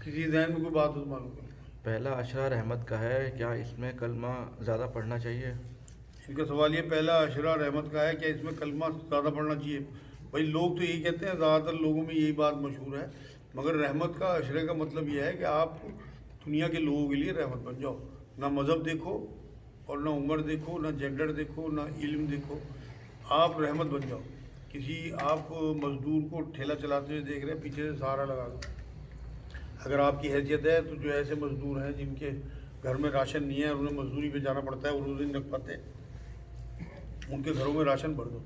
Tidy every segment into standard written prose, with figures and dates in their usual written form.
کسی ذہن میں کوئی بات ہو تو معلوم کرو۔ پہلا اشرا رحمت کا ہے، کیا اس میں کلمہ زیادہ پڑھنا چاہیے؟ ان کا سوال یہ پہلا اشرا رحمت کا ہے، کیا اس میں کلمہ زیادہ پڑھنا چاہیے؟ بھائی لوگ تو یہی کہتے ہیں، زیادہ تر لوگوں میں یہی بات مشہور ہے، مگر رحمت کا اشرے کا مطلب یہ ہے کہ آپ دنیا کے لوگوں کے لیے رحمت بن جاؤ۔ نہ مذہب دیکھو اور نہ عمر دیکھو، نہ جینڈر دیکھو، نہ علم دیکھو، آپ رحمت بن جاؤ۔ کسی آپ مزدور کو ٹھیلا چلاتے ہوئے دیکھ رہے ہیں، پیچھے سے سہارا لگا دو۔ اگر آپ کی حیثیت ہے تو جو ایسے مزدور ہیں جن کے گھر میں راشن نہیں ہے اور انہیں مزدوری پہ جانا پڑتا ہے اور روزی نہیں رکھ پاتے، ان کے گھروں میں راشن بھر دو۔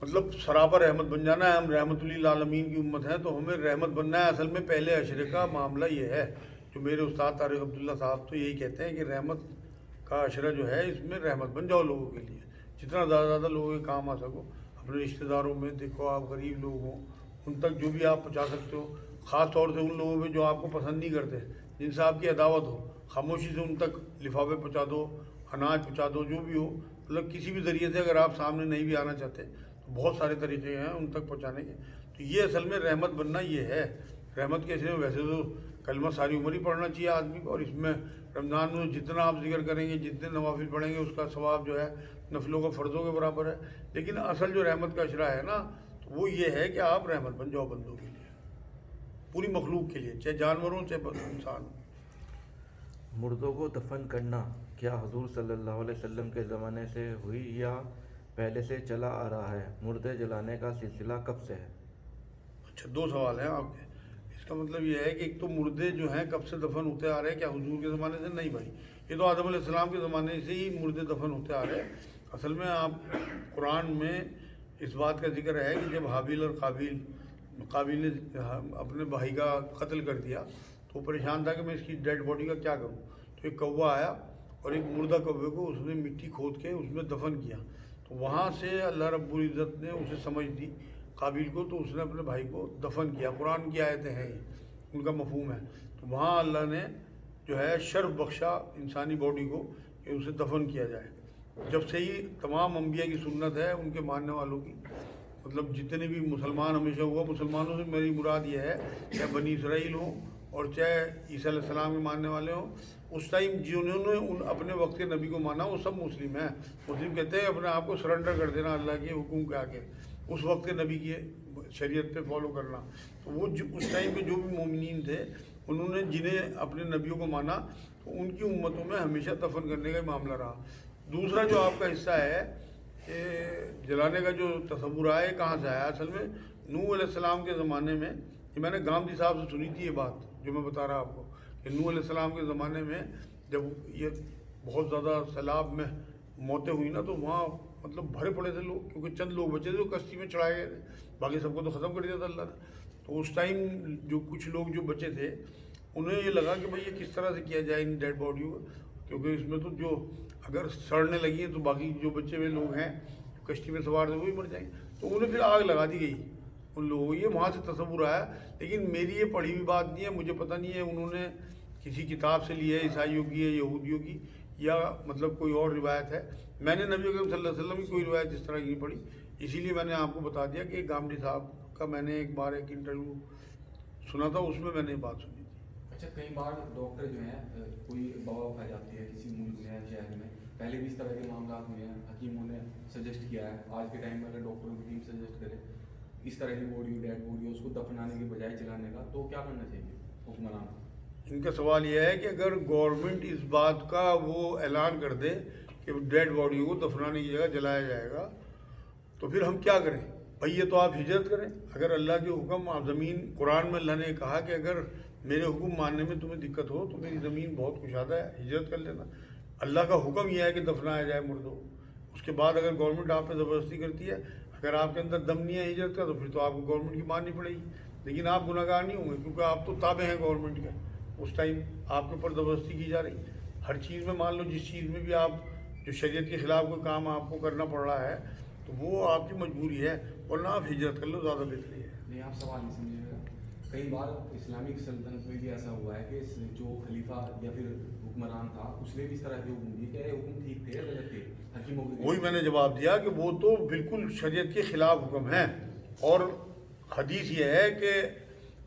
مطلب سراپا رحمت بن جانا ہے۔ ہم رحمت للعالمین کی امت ہیں تو ہمیں رحمت بننا ہے۔ اصل میں پہلے اشرے کا معاملہ یہ ہے، جو میرے استاد طارق عبداللہ صاحب تو یہی کہتے ہیں کہ رحمت کا اشرہ جو ہے اس میں رحمت بن جاؤ لوگوں کے لیے، جتنا زیادہ زیادہ لوگوں کے کام آ سکو۔ اپنے رشتہ داروں میں دیکھو، آپ غریب لوگ ہوں ان تک جو بھی آپ پہنچا سکتے ہو، خاص طور سے ان لوگوں پہ جو آپ کو پسند نہیں کرتے، جن سے آپ کی عداوت ہو، خاموشی سے ان تک لفافے پہنچا دو، اناج پہنچا دو، جو بھی ہو، مطلب کسی بھی ذریعے سے اگر آپ سامنے نہیں بھی آنا چاہتے تو بہت سارے طریقے ہیں ان تک پہنچانے کے۔ تو یہ اصل میں رحمت بننا یہ ہے۔ رحمت کے میں ویسے تو کلمہ ساری عمر ہی پڑھنا چاہیے آدمی کو، اور اس میں رمضان میں جتنا آپ ذکر کریں گے، جتنے نوافل پڑھیں گے، اس کا ثواب جو ہے نفلوں کا فرضوں کے برابر ہے۔ لیکن اصل جو رحمت کا اشرہ ہے نا، تو وہ یہ ہے کہ آپ رحمت بن جاؤ بندوں کے لیے، پوری مخلوق کے لیے، چاہے جانور ہوں چاہے انسان ہوں۔ مردوں کو دفن کرنا کیا حضور صلی اللہ علیہ وسلم کے زمانے سے ہوئی یا پہلے سے چلا آ رہا ہے؟ مردے جلانے کا سلسلہ کب سے ہے؟ اچھا، دو سوال ہیں آپ کے۔ اس کا مطلب یہ ہے کہ ایک تو مردے جو ہیں کب سے دفن ہوتے آ رہے ہیں، کیا حضور کے زمانے سے؟ نہیں بھائی، یہ تو آدم علیہ السلام کے زمانے سے ہی مردے دفن ہوتے آ رہے ہیں۔ اصل میں آپ قرآن میں اس بات کا ذکر ہے کہ جب حابیل اور قابیل نے اپنے بھائی کا قتل کر دیا تو وہ پریشان تھا کہ میں اس کی ڈیڈ باڈی کا کیا کروں، تو ایک کوا آیا اور ایک مردہ کوے کو اس نے مٹی کھود کے اس میں دفن کیا۔ تو وہاں سے اللہ رب العزت نے اسے سمجھ دی قابیل کو، تو اس نے اپنے بھائی کو دفن کیا۔ قرآن کی آیتیں ہیں یہ، ان کا مفہوم ہے۔ تو وہاں اللہ نے جو ہے شرف بخشا انسانی باڈی کو کہ اسے دفن کیا جائے۔ جب سے ہی تمام انبیاء کی سنت ہے، ان کے ماننے والوں کی، مطلب جتنے بھی مسلمان ہمیشہ ہوا، مسلمانوں سے میری مراد یہ ہے چاہے بنی اسرائیل ہوں اور چاہے عیسیٰ علیہ السلام کے ماننے والے ہوں، اس ٹائم جنہوں نے ان اپنے وقت کے نبی کو مانا وہ سب مسلم ہیں۔ مسلم کہتے ہیں اپنے آپ کو سرنڈر کر دینا اللہ کے حکم کے آگے، اس وقت کے نبی کی شریعت پہ فالو کرنا۔ تو وہ اس ٹائم پہ جو بھی مومنین تھے، انہوں نے جنہیں اپنے نبیوں کو مانا، تو ان کی امتوں میں ہمیشہ دفن کرنے کا معاملہ رہا۔ دوسرا جو آپ کا حصہ ہے کہ جلانے کا جو تصور آیا، یہ کہاں سے آیا؟ اصل میں نوح علیہ السلام کے زمانے میں، یہ میں نے گامدی صاحب سے سنی تھی یہ بات جو میں بتا رہا آپ کو، کہ نوح علیہ السلام کے زمانے میں جب یہ بہت زیادہ سیلاب میں موتیں ہوئی نا، تو وہاں مطلب بھرے پڑے تھے لوگ، کیونکہ چند لوگ بچے تھے جو کشتی میں چڑھائے گئے تھے، باقی سب کو تو ختم کر دیا تھا اللہ نے۔ تو اس ٹائم جو کچھ لوگ جو بچے تھے، انہیں یہ لگا کہ بھئی یہ کس طرح سے کیا جائے ان ڈیڈ باڈیوں کو، کیونکہ اس میں تو جو اگر سڑنے لگی ہیں تو باقی جو بچے ہوئے لوگ ہیں کشتی میں سوار تھے وہی مر جائیں گے، تو انہیں پھر آگ لگا دی گئی ان لوگوں کو۔ یہ وہاں سے تصور آیا، لیکن میری یہ پڑھی ہوئی بات نہیں ہے، مجھے پتہ نہیں ہے انہوں نے کسی کتاب سے لی ہے، عیسائیوں کی ہے، یہودیوں کی، یا مطلب کوئی اور روایت ہے۔ میں نے نبی اکرم صلی اللہ علیہ وسلم کی کوئی روایت اس طرح کی نہیں پڑھی، اسی لیے میں نے آپ کو بتا دیا کہ گامدی صاحب کا میں نے ایک بار ایک انٹرویو سنا تھا، اس میں میں نے یہ بات سنی تھی۔ اچھا، کئی بار ڈاکٹر جو ہیں کوئی دوا کھا جاتی ہے کسی ملک میں شہر میں، پہلے بھی اس طرح کے معاملات ہوئے ہیں، حکیموں نے سجیسٹ کیا ہے، آج کے ٹائم میں اگر ڈاکٹروں کی ٹیم سجیسٹ کرے اس طرح کی باڈی ڈیڈ باڈی اس کو دفنانے کے بجائے جلانے کا، تو کیا کرنا چاہیے حکمران؟ ان کا سوال یہ ہے کہ اگر گورنمنٹ اس بات کا وہ اعلان کر دے کہ ڈیڈ باڈی کو دفنانے کی جگہ جلایا جائے گا تو پھر ہم کیا کریں؟ بھئی یہ تو آپ ہجرت کریں۔ اگر اللہ کے حکم آپ زمین، قرآن میں اللہ نے کہا کہ اگر میرے حکم ماننے میں تمہیں دقت ہو تو میری زمین بہت کشادہ ہے، ہجرت کر لینا۔ اللہ کا حکم یہ ہے کہ دفنایا جائے مردوں، اس کے بعد اگر گورنمنٹ آپ پہ زبردستی کرتی ہے، اگر آپ کے اندر دم نہیں ہے ہجرت کا، تو پھر تو آپ کو گورنمنٹ کی ماننی پڑے گی، لیکن آپ گناہ گار نہیں ہوں گے کیونکہ آپ تو تابع ہیں گورنمنٹ کے۔ اس ٹائم آپ کے اوپر زبردستی کی جا رہی ہر چیز میں، مان لو جس چیز میں بھی آپ جو شریعت کے خلاف کوئی کام آپ کو کرنا پڑ رہا ہے تو وہ آپ کی مجبوری ہے، ورنہ آپ ہجرت کر لو، زیادہ بہتری ہے۔ نہیں، آپ سوال نہیں سمجھے گا۔ کئی بار اسلامک سلطنت میں بھی ایسا ہوا ہے کہ جو خلیفہ یا پھر حکمران تھا اس نے بھی اس طرح کے حکم دیے، کیا یہ حکم ٹھیک تھے یا غلط تھے حکیموں کے؟ وہی میں نے جواب دیا کہ وہ تو بالکل شریعت کے خلاف حکم ہیں، اور حدیث یہ ہے کہ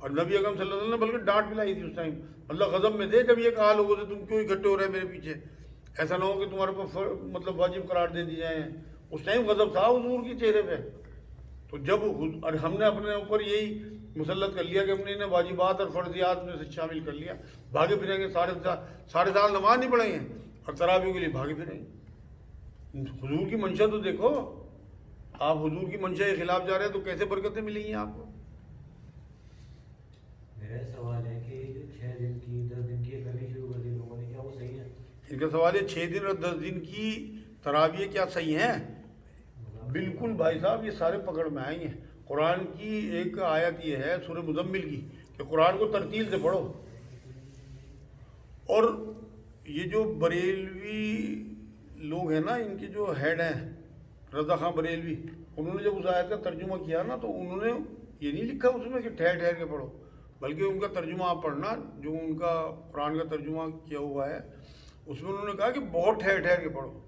اور نبی اکرم صلی اللہ علیہ وسلم نے بلکہ ڈانٹ پلائی تھی اس ٹائم، مطلب غضب میں تھے جب یہ کہا لوگوں سے تم کیوں اکٹھے ہو رہے ہیں میرے پیچھے، ایسا نہ ہو کہ تمہارے اوپر مطلب واجب قرار دے دی جائیں. اس ٹائم غضب تھا حضور کے چہرے پہ. تو جب اور ہم نے اپنے اوپر یہی مسلط کر لیا کہ ہم نے انہیں واجبات اور فرضیات میں سے شامل کر لیا، بھاگے پھریں گے 7.5 نماز نہیں پڑھیں گے اور تراویح کے لیے بھاگے پھریں گے. حضور کی منشا تو دیکھو، آپ حضور کی منشا کے خلاف جا رہے ہیں تو کیسے برکتیں ملیں گی آپ کو؟ میرا سوال ہے کہ 6 دن کی 10 دن کی کرنی شروع کر دی لوگوں نے، کیا وہ صحیح ہے؟ ان کا سوال ہے 6 دن اور 10 دن کی تراویح کیا صحیح ہیں؟ بالکل بھائی صاحب، یہ سارے پکڑ میں آئیں گے. قرآن کی ایک آیت یہ ہے سورہ مزمل کی کہ قرآن کو ترتیل سے پڑھو. اور یہ جو بریلوی لوگ ہیں نا، ان کے جو ہیڈ ہیں رضا خان بریلوی، انہوں نے جب اس آیت کا ترجمہ کیا نا تو انہوں نے یہ نہیں لکھا اس میں کہ ٹھہر ٹھہر کے پڑھو، بلکہ ان کا ترجمہ آپ پڑھنا جو ان کا قرآن کا ترجمہ کیا ہوا ہے اس میں انہوں نے کہا کہ بہت ٹھہر ٹھہر کے پڑھو.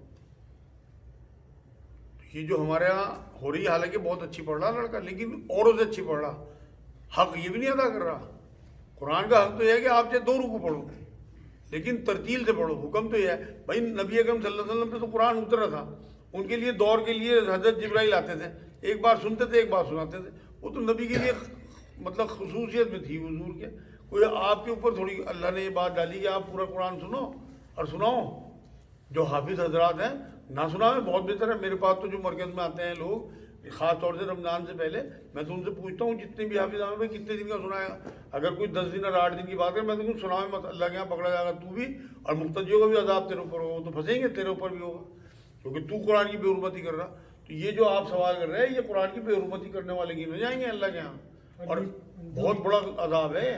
یہ جو ہمارے یہاں ہو رہی ہے، حالانکہ بہت اچھی پڑھ رہا لڑکا، لیکن اوروں سے اچھی پڑھ رہا، حق یہ بھی نہیں ادا کر رہا. قرآن کا حق تو یہ ہے کہ آپ چاہے 2 رکوع پڑھو لیکن ترتیل سے پڑھو. حکم تو یہ ہے بھائی، نبی اکرم صلی اللہ علیہ وسلم پہ تو قرآن اترا تھا، ان کے لیے دور کے لیے حضرت جبرائیل آتے تھے، ایک بار سنتے تھے ایک بار سناتے تھے. وہ تو نبی کے لیے مطلب خصوصیت میں تھی حضور کے. کوئی آپ کے اوپر تھوڑی اللہ نے یہ بات ڈالی کہ آپ پورا قرآن سنو اور سناؤ. جو حافظ حضرات ہیں نہ سناویں بہت بہتر ہے. میرے پاس تو جو مرکز میں آتے ہیں لوگ، خاص طور سے رمضان سے پہلے، میں تو ان سے پوچھتا ہوں جتنے بھی حافظ ہیں بھائی کتنے دن کا سنایا. اگر کوئی 10 دن اور 8 دن کی بات کرے میں تو سناویں مت، اللہ کے یہاں پکڑا جائے گا تو بھی، اور مقتدیوں کا بھی عذاب تیرے اوپر ہوگا، تو پھنسیں گے تیرے اوپر بھی ہوگا کیونکہ تو قرآن کی بے حرمتی کر رہا. تو یہ جو آپ سوال کر رہے ہیں یہ قرآن کی بے حرمتی کرنے والے گنے جائیں گے اللہ کے یہاں، اور بہت بڑا عذاب ہے.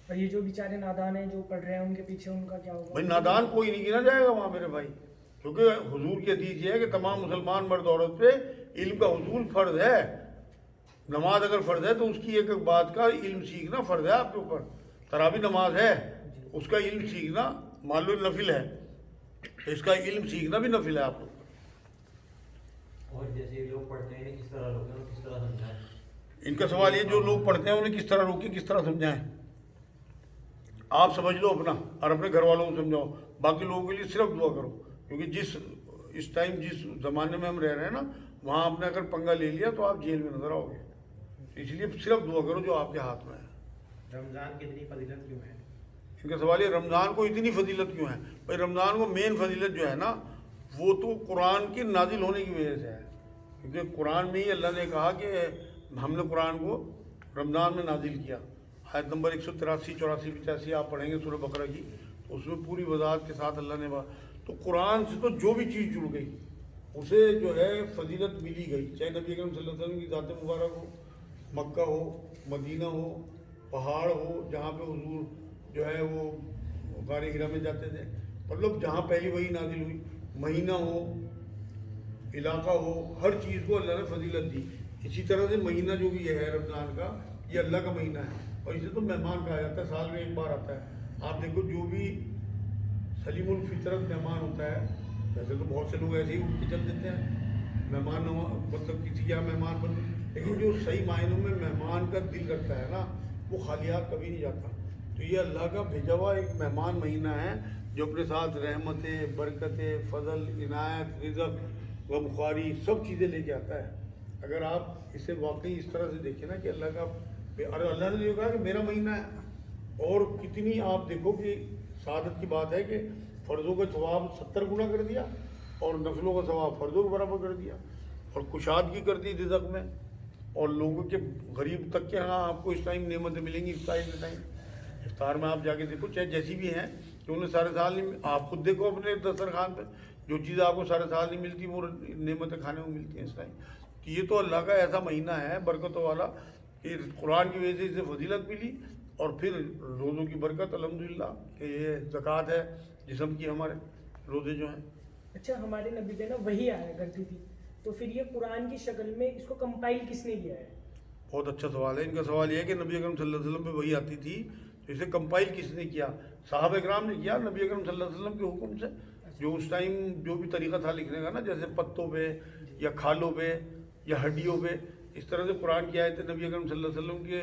اور یہ جو بیچارے نادان ہیں جو پڑھ رہے ہیں ان کے پیچھے ان کا کیا ہوگا؟ بھائی نادان کوئی نہیں گنا جائے گا وہاں میرے بھائی، کیونکہ حضور کی حدیث یہ ہے کہ تمام مسلمان مرد عورت پہ علم کا حصول فرض ہے. نماز اگر فرض ہے تو اس کی ایک بات کا علم سیکھنا فرض ہے آپ کے اوپر. تراویح نماز ہے، اس کا علم سیکھنا مان لو نفل ہے، اس کا علم سیکھنا بھی نفل ہے آپ کو. اور جیسے لوگ پڑھتے ہیں کس طرح روکیں اور کس طرح سمجھائیں؟ ان کا سوال یہ جو لوگ پڑھتے ہیں انہیں کس طرح روکیں کس طرح سمجھائیں. آپ سمجھ لو اپنا اور اپنے گھر والوں کو سمجھاؤ، باقی لوگوں کے لیے صرف دعا کرو. کیونکہ اس ٹائم جس زمانے میں ہم رہ رہے ہیں نا، وہاں آپ نے اگر پنگا لے لیا تو آپ جیل میں نظر آؤ گے. اس لیے صرف دعا کرو جو آپ کے ہاتھ میں ہے. رمضان کی اتنی فضیلت کیوں ہے؟ ان کا سوال یہ رمضان کو اتنی فضیلت کیوں ہے؟ بھائی رمضان کو مین فضیلت جو ہے نا وہ تو قرآن کے نازل ہونے کی وجہ سے ہے. کیونکہ قرآن میں ہی اللہ نے کہا کہ ہم نے قرآن کو رمضان میں نازل کیا. آیت نمبر 183 84 85 آپ پڑھیں گے سورہ بقرہ کی، تو اس میں پوری وضاحت کے ساتھ اللہ نے تو قرآن سے تو جو بھی چیز جڑ گئی اسے جو ہے فضیلت ملی گئی، چاہے نبی اکرم صلی اللہ علیہ وسلم کی ذات مبارک ہو، مکہ ہو، مدینہ ہو، پہاڑ ہو جہاں پہ حضور جو ہے وہ غار ہرا میں جاتے تھے، مطلب جہاں پہلی وحی نازل ہوئی، مہینہ ہو، علاقہ ہو، ہر چیز کو اللہ نے فضیلت دی. اسی طرح سے مہینہ جو بھی ہے رمضان کا، یہ اللہ کا مہینہ ہے اور اسے تو مہمان کہا جاتا ہے، سال میں ایک بار آتا ہے. آپ دیکھو جو بھی سلیم الفطرت مہمان ہوتا ہے، ویسے تو بہت سے لوگ ایسے ہی اٹھ کے چل دیتے ہیں مہمان مطلب کسی کے یہاں مہمان بن، لیکن جو صحیح معنوں میں مہمان کا دل کرتا ہے نا وہ خالیات کبھی نہیں جاتا. تو یہ اللہ کا بھیجا ہوا ایک مہمان مہینہ ہے جو اپنے ساتھ رحمتیں، برکتیں، فضل، عنایت، رزق و بخاری سب چیزیں لے کے آتا ہے. اگر آپ اسے واقعی اس طرح سے دیکھیں نا کہ اللہ کا، اور اللہ نے جو کہا کہ میرا مہینہ ہے، اور کتنی آپ دیکھو کہ سعادت کی بات ہے کہ فرضوں کا ثواب 70 گنا کر دیا اور نفلوں کا ثواب فرضوں کے برابر کر دیا، اور کشادگی کر دی رزق میں، اور لوگوں کے غریب تک کے ہاں آپ کو اس ٹائم نعمتیں ملیں گی. افطار کے ٹائم، افطار میں آپ جا کے دیکھو چاہے جیسی بھی ہیں کہ انہیں سارے سال نہیں، آپ خود دیکھو اپنے دسترخوان پہ جو چیز آپ کو سارے سال نہیں ملتی وہ نعمتیں کھانے کو ملتی ہیں اس ٹائم. کہ یہ تو اللہ کا ایسا مہینہ ہے برکتوں والا کہ قرآن کی وجہ سے اسے فضیلت ملی، اور پھر روزوں کی برکت الحمدللہ کہ یہ زکوٰۃ ہے جسم کی، ہمارے روزے جو ہیں. اچھا، ہمارے نبی پہ نا وہی آیا کرتی تھی، تو پھر یہ قرآن کی شکل میں اس کو کمپائل کس نے کیا ہے؟ بہت اچھا سوال ہے. ان کا سوال یہ ہے کہ نبی اکرم صلی اللہ علیہ وسلم پہ وہی آتی تھی تو اسے کمپائل کس نے کیا؟ صحابہ اکرام نے کیا نبی اکرم صلی اللہ علیہ وسلم کے حکم سے. جو اس ٹائم جو بھی طریقہ تھا لکھنے کا نا، جیسے پتوں پہ یا کھالوں پہ یا ہڈیوں پہ، اس طرح سے قرآن کی آیتیں نبی اکرم صلی اللہ علیہ وسلم کے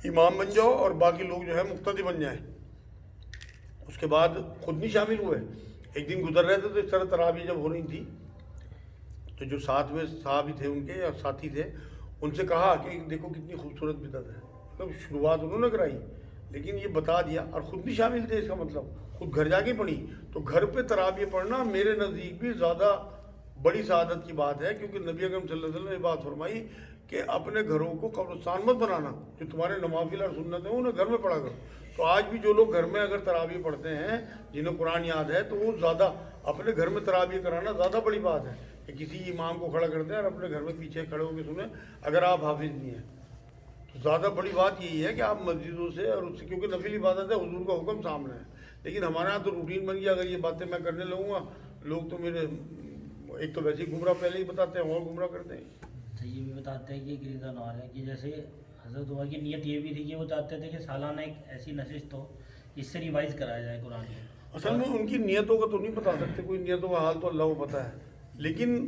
امام بن جاؤ اور باقی لوگ جو ہے مقتدی بن جائیں. اس کے بعد خود نہیں شامل ہوئے. ایک دن گزر رہے تھے تو اس طرح تراویح جب ہو رہی تھی تو جو ساتھ میں صحابی تھے ان کے یا ساتھی تھے ان سے کہا کہ دیکھو کتنی خوبصورت بدعت ہے. مطلب شروعات انہوں نے کرائی لیکن یہ بتا دیا اور خود بھی شامل تھے. اس کا مطلب خود گھر جا کے پڑھی. تو گھر پہ تراویح پڑھنا میرے نزدیک بھی زیادہ بڑی سعادت کی بات ہے, کیونکہ نبی اکرم صلی اللہ علیہ وسلم نے بات فرمائی کہ اپنے گھروں کو قبرستان مت بنانا, جو تمہارے نوافل اور سنت ہیں انہیں گھر میں پڑھا کرو. تو آج بھی جو لوگ گھر میں اگر تراویح پڑھتے ہیں جنہیں قرآن یاد ہے تو وہ زیادہ اپنے گھر میں تراویح کرانا زیادہ بڑی بات ہے کہ کسی امام کو کھڑا کرتے ہیں اور اپنے گھر میں پیچھے کھڑے ہو کے سنیں اگر آپ حافظ نہیں ہیں. تو زیادہ بڑی بات یہی ہے کہ آپ مسجدوں سے اور اس سے, کیونکہ نفل عبادت ہے, حضور کا حکم سامنے ہے. لیکن ہمارے یہاں تو روٹین بن گیا, اگر یہ باتیں میں کرنے لگوں گا لوگ تو میرے ایک تو ویسے ہی گمراہ پہلے ہی بتاتے ہیں اور گمراہ کرتے ہیں. تو یہ بھی بتاتے ہیں کہ گریزہ نوار ہے کہ جیسے حضرت عمر کی نیت یہ بھی تھی کہ وہ چاہتے تھے کہ سالانہ ایک ایسی نشست ہو اس سے ریوائز کرایا جائے قرآن کو. اصل میں ان کی نیتوں کا تو نہیں بتا سکتے, کوئی نیتوں کا حال تو اللہ کو پتہ ہے. لیکن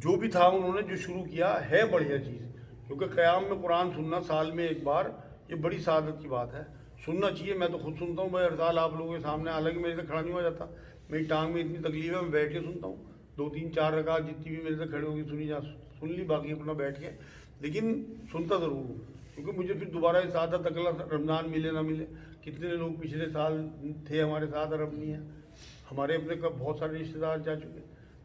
جو بھی تھا انہوں نے جو شروع کیا ہے بڑھیا چیز, کیونکہ قیام میں قرآن سننا سال میں ایک بار یہ بڑی سعادت کی بات ہے. سننا چاہیے, میں تو خود سنتا ہوں بھائی ہر سال آپ لوگوں کے سامنے, حالانکہ میرے سے کھڑا نہیں ہو جاتا, میری ٹانگ میں اتنی تکلیف ہے میں بیٹھ کے سنتا ہوں. 2-3-4 رکعت جتنی بھی میرے سے کھڑے ہوگی سن لی, باقی اپنا بیٹھ کے, لیکن سنتا ضرور ہوں کیونکہ مجھے پھر دوبارہ اس سعادت اگلا رمضان ملے نہ ملے. کتنے لوگ پچھلے سال تھے ہمارے ساتھ اور اب نہیں ہیں, ہمارے اپنے بہت سارے رشتے دار جا چکے.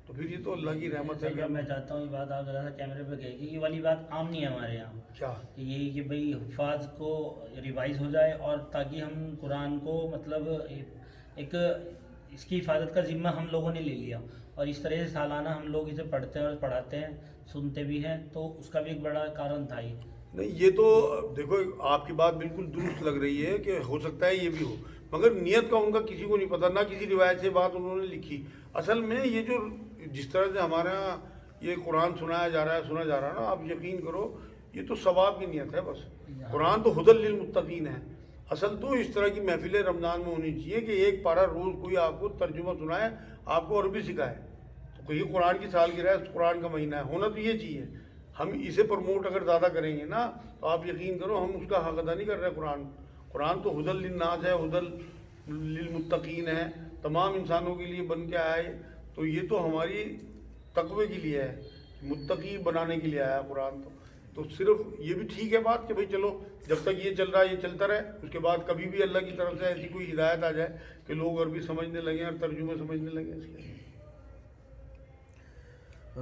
تو پھر یہ تو اللہ کی رحمت ہے. میں چاہتا ہوں یہ بات آپ ذرا سا کیمرے پہ کہے کہ یہ والی بات عام نہیں ہے ہمارے یہاں, کیا کہ یہی کہ بھئی حفاظ کو ریوائز ہو جائے اور تاکہ ہم قرآن کو مطلب ایک اس کی حفاظت کا ذمہ ہم لوگوں نے لے لیا اور اس طرح سے سالانہ ہم لوگ اسے پڑھتے ہیں اور پڑھاتے ہیں, سنتے بھی ہیں, تو اس کا بھی ایک بڑا کارن تھا. یہ نہیں, یہ تو دیکھو آپ کی بات بالکل درست لگ رہی ہے کہ ہو سکتا ہے یہ بھی ہو, مگر نیت کا ان کا کسی کو نہیں پتہ, نہ کسی روایت سے بات انہوں نے لکھی. اصل میں یہ جو جس طرح سے ہمارے یہاں یہ قرآن سنایا جا رہا ہے سنا جا رہا ہے نا, آپ یقین کرو یہ تو ثواب کی نیت ہے بس. قرآن تو ہدی للمتقین ہے. اصل تو اس طرح کی محفلیں رمضان میں ہونی چاہیے کہ ایک پارہ روز کوئی آپ کو ترجمہ سنائے, آپ کو عربی سکھائے. تو یہ قرآن کی سالگرہ ہے, قرآن کا مہینہ ہے, ہونا تو یہ چاہیے. ہم اسے پروموٹ اگر زیادہ کریں گے نا تو آپ یقین کرو ہم اس کا حق ادا نہیں کر رہے. قرآن تو ہدی للناس ہے, ہدی للمتقین ہے, تمام انسانوں کے لیے بن کے آیا ہے. تو یہ تو ہماری تقوی کے لیے ہے, متقی بنانے کے لیے آیا قرآن. تو صرف یہ بھی ٹھیک ہے بات کہ بھائی چلو جب تک یہ چل رہا ہے یہ چلتا رہے, اس کے بعد کبھی بھی اللہ کی طرف سے ایسی کوئی ہدایت آ جائے کہ لوگ عربی سمجھنے لگیں اور ترجمے سمجھنے لگیں. اس کے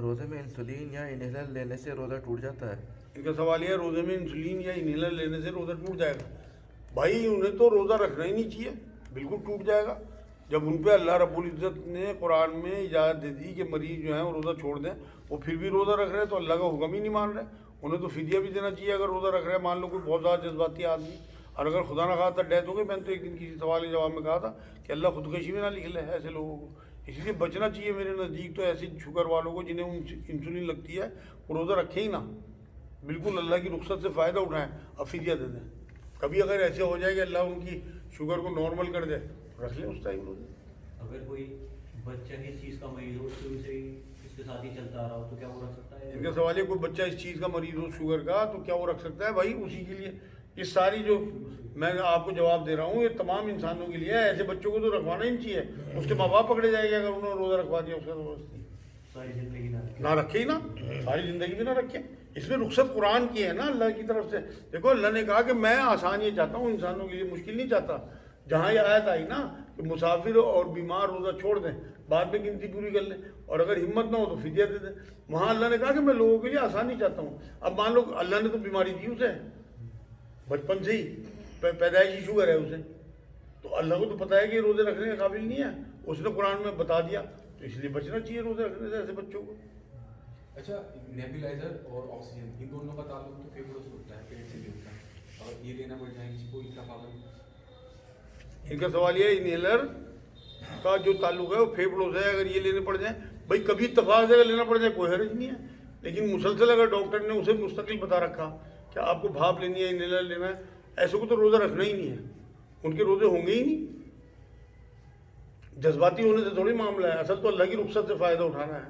روزے میں انسولین یا انہیلر لینے سے روزہ ٹوٹ جاتا ہے؟ ان کا سوال یہ ہے روزے میں انسولین یا انہیلر لینے سے روزہ ٹوٹ جائے گا. بھائی انہیں تو روزہ رکھنا ہی نہیں چاہیے, بالکل ٹوٹ جائے گا. جب ان پہ اللہ رب العزت نے قرآن میں اجازت دے دی کہ مریض جو ہیں وہ روزہ چھوڑ دیں, وہ پھر بھی روزہ رکھ رہے ہیں تو اللہ کا حکم ہی نہیں مان رہے. انہیں تو فدیہ بھی دینا چاہیے اگر روزہ رکھ رہے ہیں. مان لو کوئی بہت زیادہ جذباتی آدمی اور اگر خدا نہ خواستہ ڈیتھ ہو گئی, میں نے تو ایک دن کسی سوال کے جواب میں کہا تھا کہ اللہ خودکشی میں نہ لکھ لے ایسے لوگوں کو. اس لیے بچنا چاہیے میرے نزدیک تو ایسی شوگر والوں کو جنہیں انسولین لگتی ہے وہ روزہ رکھیں ہی نہ, بالکل اللہ کی رخصت سے فائدہ اٹھائیں, اب فدیہ دے دیں. کبھی اگر ایسے ہو جائے کہ اللہ ان کی شوگر کو نارمل کر دے رکھ لیں اس ٹائم روزے. اگر کوئی بچہ اس چیز کا مریض ہو شروع سے ہی اس کے ساتھ ہی چلتا آ رہا ہو تو کیا وہ رکھ سکتا ہے؟ ان کا سوال ہے کوئی بچہ اس چیز کا مریض ہو شوگر کا تو کیا وہ رکھ سکتا ہے؟ بھائی اسی کے لیے یہ ساری جو میں آپ کو جواب دے رہا ہوں یہ تمام انسانوں کے لیے ہے. ایسے بچوں کو تو رکھوانا ہی نہیں چاہیے, اس کے ماں باپ پکڑے جائے گا اگر انہوں نے روزہ رکھوا دیا اس کا تو ساری زندگی نہ رکھے ہی نا, ساری زندگی بھی نہ رکھے. اس میں رخصت قرآن کی ہے نا اللہ کی طرف سے. دیکھو اللہ نے کہا کہ میں آسان یہ چاہتا ہوں انسانوں کے لیے, مشکل نہیں چاہتا. جہاں یہ آیت آئی نا کہ مسافر اور بیمار روزہ چھوڑ دیں, بعد میں گنتی پوری کر لیں, اور اگر ہمت نہ ہو تو فدیہ دے دیں. وہاں اللہ نے کہا کہ میں لوگوں کے لیے آسانی چاہتا ہوں. اب مان لو اللہ نے تو بیماری دی اسے بچپن سے ہی, پیدائشی شوگر ہے اسے, تو اللہ کو تو پتہ ہے کہ روزے رکھنے کے قابل نہیں ہے, اس نے قرآن میں بتا دیا, تو اس لیے بچنا چاہیے روزے رکھنے سے ایسے بچوں کو. اچھا, نیبولائزر اور آکسیجن ان دونوں کا تعلق تو پھیپھڑوں سے ہوتا ہے, پیٹ سے بھی ہوتا ہے, اور یہ لینا پڑ جائے کسی کو اتفاقاً. ان کا سوال یہ ہے انہیلر کا جو تعلق ہے وہ پھیپڑوں سے ہے, اگر یہ لینے پڑ جائیں بھائی کبھی اتفاق سے اگر لینا پڑ جائے کوئی حرج نہیں ہے. لیکن مسلسل اگر ڈاکٹر نے اسے مستقل بتا رکھا کہ آپ کو بھاپ لینی ہے انہیلر لینا ہے, ایسے کو تو روزہ رکھنا ہی نہیں ہے. ان کے روزے ہوں گے ہی نہیں. جذباتی ہونے سے تھوڑی معاملہ ہے, اصل تو اللہ کی رخصت سے فائدہ اٹھانا ہے.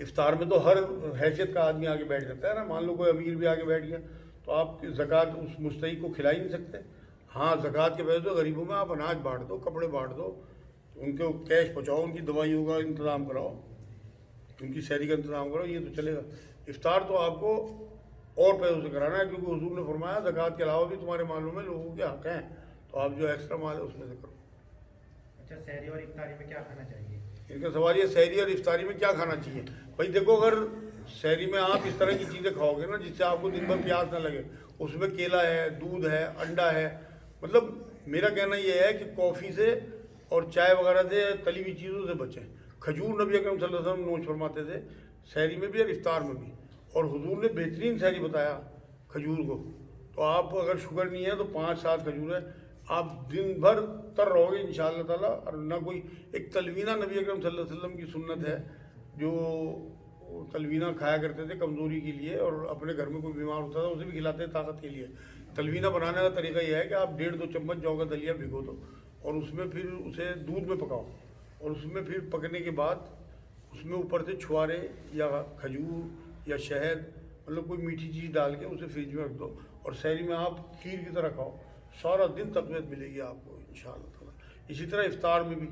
افطار میں تو ہر حیثیت کا آدمی آگے بیٹھ جاتا ہے نا. مان لو کوئی امیر بھی آگے بیٹھ گیا تو آپ کی زکوٰۃ اس مستحق کو کھلا ہی نہیں سکتے. ہاں زکوٰۃ کے پیسے تو غریبوں میں آپ اناج بانٹ دو, کپڑے بانٹ دو, ان کو کیش پہنچاؤ, ان کی دوائیوں کا انتظام کراؤ, ان کی سحری کا انتظام کرو, یہ تو چلے گا. افطار تو آپ کو اور پیسوں سے کرانا ہے, کیونکہ حضور نے فرمایا زکوٰۃ کے علاوہ بھی تمہارے مالوں میں لوگوں کے حق ہیں, تو آپ جو ایکسٹرا مال ہے اس میں سے کرو. اچھا, سحری اور افطاری میں کیا کھانا چاہیے؟ ان کا سوال یہ سحری اور افطاری میں کیا کھانا چاہیے. بھائی دیکھو, اگر سحری میں آپ اس طرح کی چیزیں کھاؤ گے نا جس سے آپ کو دن بھر پیاس نہ لگے, اس میں کیلا ہے, دودھ ہے, انڈا ہے, مطلب میرا کہنا یہ ہے کہ کافی سے اور چائے وغیرہ سے, تلی ہوئی چیزوں سے بچیں. کھجور نبی اکرم صلی اللہ علیہ وسلم نوش فرماتے تھے سحری میں بھی اور افطار میں بھی, اور حضور نے بہترین سحری بتایا کھجور کو. تو آپ اگر شوگر نہیں ہے تو 5-7 کھجور ہے, آپ دن بھر تر رہو گے انشاءاللہ تعالیٰ. اور نہ کوئی ایک تلوینہ نبی اکرم صلی اللہ علیہ وسلم کی سنت ہے, جو تلوینہ کھایا کرتے تھے کمزوری کے لیے, اور اپنے گھر میں کوئی بیمار ہوتا تھا اسے بھی کھلاتے طاقت کے لیے. تلوینہ بنانے کا طریقہ یہ ہے کہ آپ 1.5-2 چمچ جو کا دلیا بھگو دو, اور اس میں پھر اسے دودھ میں پکاؤ, اور اس میں پھر پکنے کے بعد اس میں اوپر سے چھوارے یا کھجور یا شہد, مطلب کوئی میٹھی چیز ڈال کے اسے فریج میں رکھ دو, اور سحری میں آپ کھیر کی طرح کھاؤ. سارا دن تقویت ملے گی آپ کو انشاءاللہ تعالیٰ. اسی طرح افطار میں بھی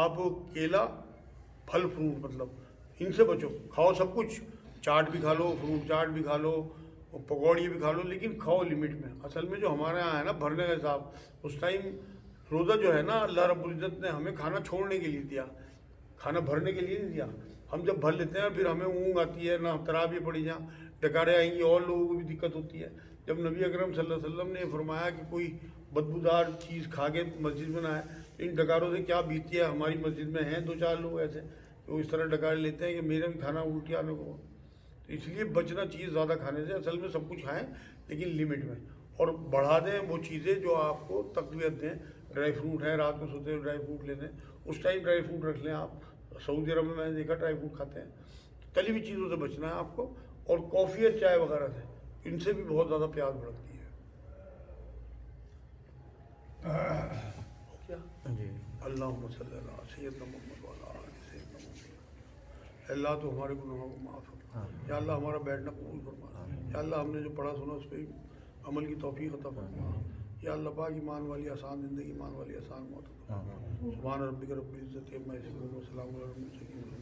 آپ کیلا, پھل فروٹ, مطلب ان سے بچو, کھاؤ سب کچھ, چاٹ بھی کھا لو, فروٹ چاٹ بھی کھا لو, پکوڑی بھی کھا لو, لیکن کھاؤ لمٹ میں. اصل میں جو ہمارے یہاں ہے نا بھرنے کا حساب, اس ٹائم روزہ جو ہے نا اللہ رب العزت نے ہمیں کھانا چھوڑنے کے لیے دیا, کھانا بھرنے کے لیے نہیں دیا. ہم جب بھر لیتے ہیں پھر ہمیں اونگ آتی ہے, نہ تراویح پڑی جائیں, ڈکاریں آئیں گی, اور لوگوں کو بھی دقت ہوتی ہے. جب نبی اکرم صلی اللہ علیہ وسلم نے فرمایا کہ کوئی بدبودار چیز کھا کے مسجد میں نہ آئے, ان ڈکاروں سے کیا بیتتی ہے. ہماری مسجد میں ہیں 2-4 لوگ ایسے جو اس طرح ڈکارے لیتے ہیں کہ میرے بھی کھانا الٹی آنے کو. تو اس لیے بچنا چیز زیادہ کھانے سے. اصل میں سب کچھ کھائیں لیکن لمٹ میں, اور بڑھا دیں وہ چیزیں جو آپ کو تقویت دیں. ڈرائی فروٹ ہے, رات کو سوتے ہوئے ڈرائی فروٹ لے لیں, اس ٹائم ڈرائی فروٹ رکھ لیں آپ. سعودی عرب میں نے دیکھا ڈرائی فروٹ کھاتے ہیں. تلی ہوئی چیزوں سے بچنا ہے آپ کو, اور کافی اور چائے وغیرہ سے, ان سے بھی بہت زیادہ پیاس بڑھتی ہے. کیا جی. اللہم صلی اللہ سیدنا محمد وعلی آل سیدنا محمد. اللہ تو ہمارے گناہوں کو معاف فرما, یا اللہ ہمارا بیٹھنا قبول فرما, یا اللہ ہم نے جو پڑھا سنا اس پہ عمل کی توفیق عطا فرما, یا اللہ پاک ایمان والی آسان زندگی, ایمان والی آسان موت. سبحان ربک رب العزت عما یصفون وسلام علی المرسلین.